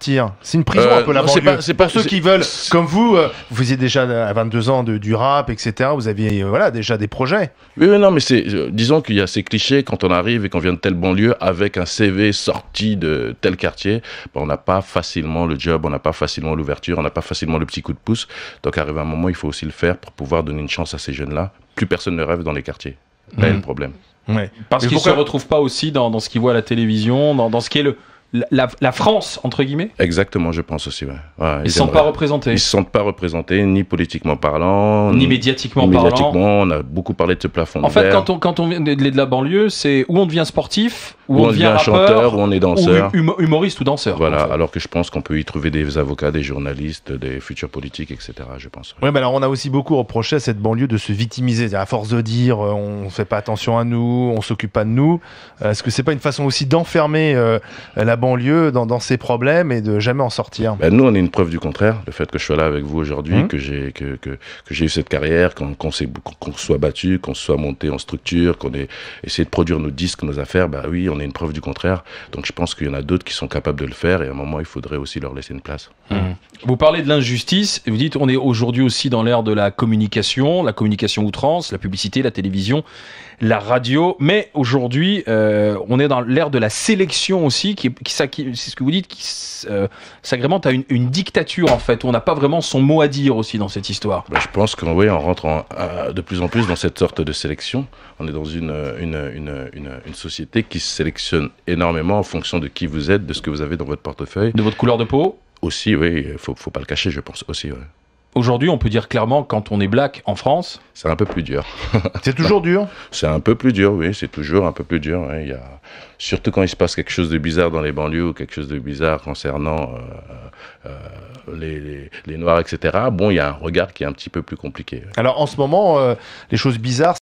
sortir. C'est une prison un peu la banlieue. C'est pas pour ceux qui veulent, comme vous faisiez déjà à 22 ans du rap, etc. Vous aviez déjà des projets. Oui, non, mais disons qu'il y a ces clichés quand on arrive et qu'on vient de telle banlieue avec un CV sorti de tel quartier, on n'a pas facilement le job, on n'a pas facilement l'ouverture, on n'a pas facilement le petit coup de pouce. Donc arrive un moment, il faut aussi le faire pour pouvoir donner une chance à ces jeunes-là. Plus personne ne rêve dans les quartiers. Là, il y a le problème. Ouais. Parce qu'ils ne se retrouvent pas aussi dans ce qu'ils voient à la télévision, dans ce qui est la France, entre guillemets. Exactement, je pense aussi. Ouais. Ils ne se sentent pas représentés. Ils ne se sentent pas représentés, ni politiquement parlant, ni médiatiquement parlant. On a beaucoup parlé de ce plafond de verre. En fait, verre. quand on vient de la banlieue, c'est où on devient sportif, où on devient un chanteur, où on est danseur. Ou humoriste ou danseur. Voilà, en fait. Alors que je pense qu'on peut y trouver des avocats, des journalistes, des futurs politiques, etc. Je pense. Ouais, mais alors on a aussi beaucoup reproché à cette banlieue de se victimiser. À force de dire on ne fait pas attention à nous, on ne s'occupe pas de nous. Est-ce que c'est pas une façon aussi d'enfermer la banlieue dans ses problèmes et de jamais en sortir? Nous, on est une preuve du contraire. Le fait que je sois là avec vous aujourd'hui, que j'ai eu cette carrière, qu'on soit battu, qu'on soit monté en structure, qu'on ait essayé de produire nos disques, nos affaires, oui, on est une preuve du contraire. Donc je pense qu'il y en a d'autres qui sont capables de le faire et à un moment, il faudrait aussi leur laisser une place. Vous parlez de l'injustice, vous dites on est aujourd'hui aussi dans l'ère de la communication outrance, la publicité, la télévision, la radio, mais aujourd'hui on est dans l'ère de la sélection aussi, c'est ce que vous dites, qui s'agrémente à une dictature en fait, où on n'a pas vraiment son mot à dire aussi dans cette histoire. Je pense qu'on rentre de plus en plus dans cette sorte de sélection. On est dans une société qui se sélectionne énormément en fonction de qui vous êtes, de ce que vous avez dans votre portefeuille. De votre couleur de peau aussi, oui, faut pas le cacher, je pense aussi. Ouais. Aujourd'hui, on peut dire clairement, quand on est black en France... C'est un peu plus dur. C'est toujours dur? C'est un peu plus dur, oui, c'est toujours un peu plus dur. Ouais. Surtout quand il se passe quelque chose de bizarre dans les banlieues ou quelque chose de bizarre concernant les Noirs, etc. Il y a un regard qui est un petit peu plus compliqué. Alors, en ce moment, les choses bizarres...